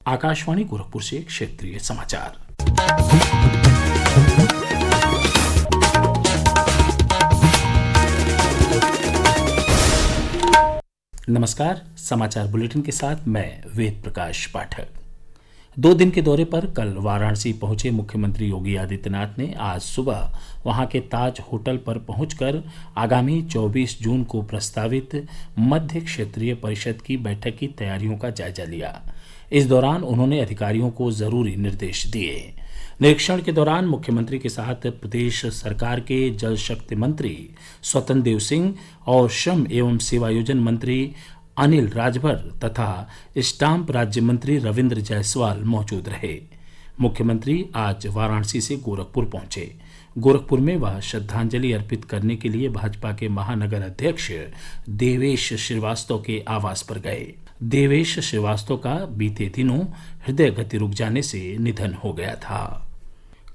आकाशवाणी गोरखपुर से क्षेत्रीय समाचार। नमस्कार, समाचार बुलेटिन के साथ मैं वेद प्रकाश पाठक। 2 दिन के दौरे पर कल वाराणसी पहुंचे मुख्यमंत्री योगी आदित्यनाथ ने आज सुबह वहां के ताज होटल पर पहुंचकर आगामी 24 जून को प्रस्तावित मध्य क्षेत्रीय परिषद की बैठक की तैयारियों का जायजा लिया। इस दौरान उन्होंने अधिकारियों को जरूरी निर्देश दिए। निरीक्षण के दौरान मुख्यमंत्री के साथ प्रदेश सरकार के जल शक्ति मंत्री स्वतंत्र देव सिंह और श्रम एवं सेवायोजन मंत्री अनिल राजभर तथा स्टाम्प राज्य मंत्री रविंद्र जायसवाल मौजूद रहे। मुख्यमंत्री आज वाराणसी से गोरखपुर पहुंचे। गोरखपुर में वह श्रद्धांजलि अर्पित करने के लिए भाजपा के महानगर अध्यक्ष देवेश श्रीवास्तव के आवास पर गए। देवेश श्रीवास्तव का बीते दिनों हृदय गति रुक जाने से निधन हो गया था।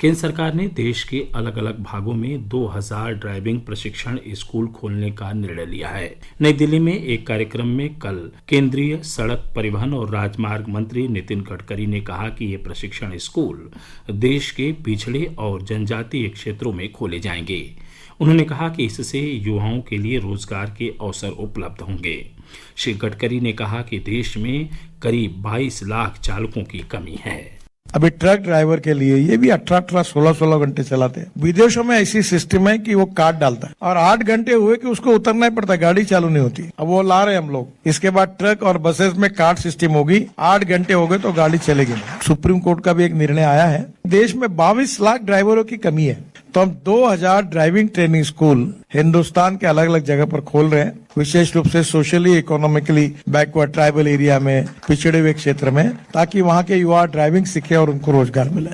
केंद्र सरकार ने देश के अलग अलग भागों में 2000 ड्राइविंग प्रशिक्षण स्कूल खोलने का निर्णय लिया है। नई दिल्ली में एक कार्यक्रम में कल केंद्रीय सड़क परिवहन और राजमार्ग मंत्री नितिन गडकरी ने कहा कि ये प्रशिक्षण स्कूल देश के पिछड़े और जनजातीय क्षेत्रों में खोले जाएंगे। उन्होंने कहा कि इससे युवाओं के लिए रोजगार के अवसर उपलब्ध होंगे। श्री गडकरी ने कहा कि देश में करीब 22 लाख चालकों की कमी है। अभी ट्रक ड्राइवर के लिए ये भी 18-18, 16-16 घंटे चलाते हैं। विदेशों में ऐसी सिस्टम है कि वो कार्ड डालता है और 8 घंटे हुए कि उसको उतरना ही पड़ता है, गाड़ी चालू नहीं होती। अब वो ला रहे हैं हम लोग। इसके बाद ट्रक और बसेस में कार्ड सिस्टम होगी, 8 घंटे हो गए तो गाड़ी चलेगी। सुप्रीम कोर्ट का भी एक निर्णय आया है। देश में 22 लाख ड्राइवरों की कमी है, तो हम 2000 ड्राइविंग ट्रेनिंग स्कूल हिंदुस्तान के अलग अलग जगह पर खोल रहे हैं, विशेष रूप से socially economically backward tribal area में, पिछड़े हुए क्षेत्र में, ताकि वहाँ के युवा ड्राइविंग सीखे और उनको रोजगार मिले।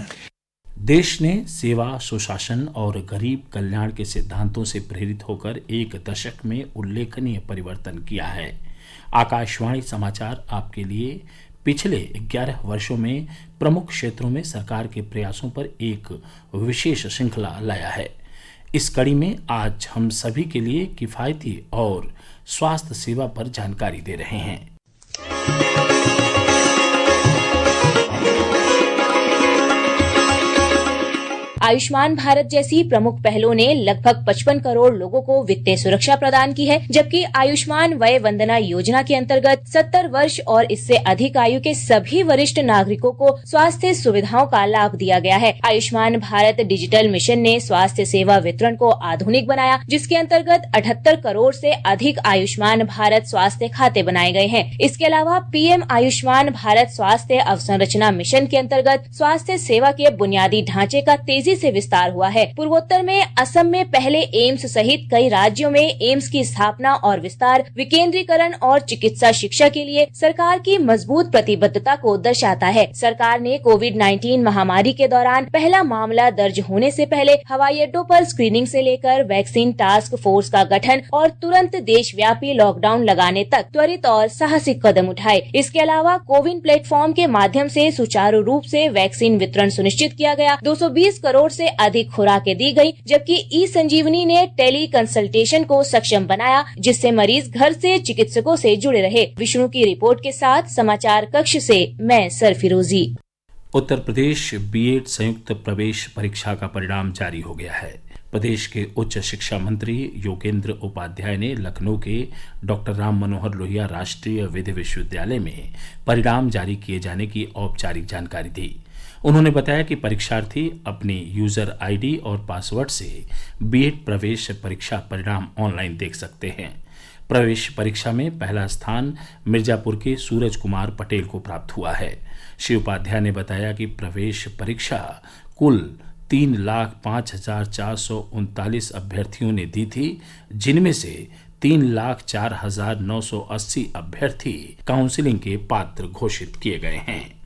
देश ने सेवा, सुशासन और गरीब कल्याण के सिद्धांतों से प्रेरित होकर एक दशक में उल्लेखनीय परिवर्तन किया है। आकाशवाणी समाचार आपके लिए पिछले 11 वर्षों में प्रमुख क्षेत्रों में सरकार के प्रयासों पर एक विशेष श्रृंखला लाया है। इस कड़ी में आज हम सभी के लिए किफायती और स्वास्थ्य सेवा पर जानकारी दे रहे हैं। आयुष्मान भारत जैसी प्रमुख पहलों ने लगभग 55 करोड़ लोगों को वित्तीय सुरक्षा प्रदान की है, जबकि आयुष्मान वय वंदना योजना के अंतर्गत 70 वर्ष और इससे अधिक आयु के सभी वरिष्ठ नागरिकों को स्वास्थ्य सुविधाओं का लाभ दिया गया है। आयुष्मान भारत डिजिटल मिशन ने स्वास्थ्य सेवा वितरण को आधुनिक बनाया, जिसके अंतर्गत 78 करोड़ से अधिक आयुष्मान भारत स्वास्थ्य खाते बनाए गए हैं। इसके अलावा पीएम आयुष्मान भारत स्वास्थ्य अवसंरचना मिशन के अंतर्गत स्वास्थ्य सेवा के बुनियादी ढांचे का तेजी से विस्तार हुआ है। पूर्वोत्तर में असम में पहले एम्स सहित कई राज्यों में एम्स की स्थापना और विस्तार विकेंद्रीकरण और चिकित्सा शिक्षा के लिए सरकार की मजबूत प्रतिबद्धता को दर्शाता है। सरकार ने कोविड-19 महामारी के दौरान पहला मामला दर्ज होने से पहले हवाई अड्डों पर स्क्रीनिंग से लेकर वैक्सीन टास्क फोर्स का गठन और तुरंत देशव्यापी लॉकडाउन लगाने तक त्वरित और साहसिक कदम उठाए। इसके अलावा कोविन प्लेटफॉर्म के माध्यम से सुचारू रूप से वैक्सीन वितरण सुनिश्चित किया गया। 220 करोड़ से अधिक खुराकें दी गई, जबकि ई संजीवनी ने टेली कंसल्टेशन को सक्षम बनाया, जिससे मरीज घर से चिकित्सकों से जुड़े रहे। विष्णु की रिपोर्ट के साथ समाचार कक्ष से मैं सरफिरोजी। उत्तर प्रदेश बीएड संयुक्त प्रवेश परीक्षा का परिणाम जारी हो गया है। प्रदेश के उच्च शिक्षा मंत्री योगेंद्र उपाध्याय ने लखनऊ के डॉक्टर राम मनोहर लोहिया राष्ट्रीय विधि विश्वविद्यालय में परिणाम जारी किए जाने की औपचारिक जानकारी दी। उन्होंने बताया कि परीक्षार्थी अपनी यूजर आईडी और पासवर्ड से बीएड प्रवेश परीक्षा परिणाम ऑनलाइन देख सकते हैं। प्रवेश परीक्षा में पहला स्थान मिर्जापुर के सूरज कुमार पटेल को प्राप्त हुआ है। श्री उपाध्याय ने बताया कि प्रवेश परीक्षा कुल 3,05,439 अभ्यर्थियों ने दी थी, जिनमें से 3,04,980 अभ्यर्थी काउंसिलिंग के पात्र घोषित किए गए हैं।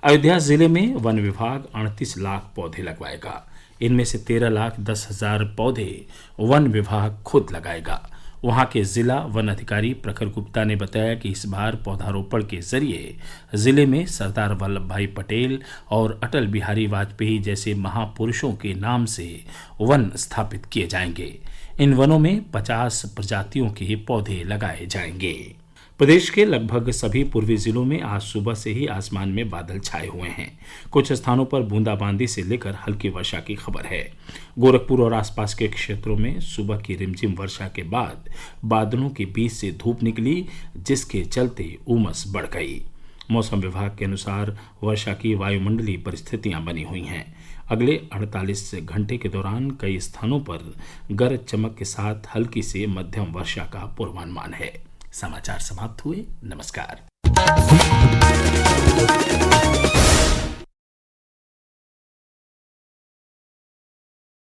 अयोध्या जिले में वन विभाग 38 लाख पौधे लगवाएगा। इनमें से 13,10,000 पौधे वन विभाग खुद लगाएगा। वहां के जिला वन अधिकारी प्रखर गुप्ता ने बताया कि इस बार पौधारोपण के जरिए जिले में सरदार वल्लभ भाई पटेल और अटल बिहारी वाजपेयी जैसे महापुरुषों के नाम से वन स्थापित किए जाएंगे। इन वनों में 50 प्रजातियों के पौधे लगाए जाएंगे। प्रदेश के लगभग सभी पूर्वी जिलों में आज सुबह से ही आसमान में बादल छाए हुए हैं। कुछ स्थानों पर बूंदाबांदी से लेकर हल्की वर्षा की खबर है। गोरखपुर और आसपास के क्षेत्रों में सुबह की रिमझिम वर्षा के बाद बादलों के बीच से धूप निकली, जिसके चलते उमस बढ़ गई। मौसम विभाग के अनुसार वर्षा की वायुमंडलीय परिस्थितियां बनी हुई हैं। अगले 48 घंटे के दौरान कई स्थानों पर गरज चमक के साथ हल्की से मध्यम वर्षा का पूर्वानुमान है। समाचार समाप्त हुए। नमस्कार।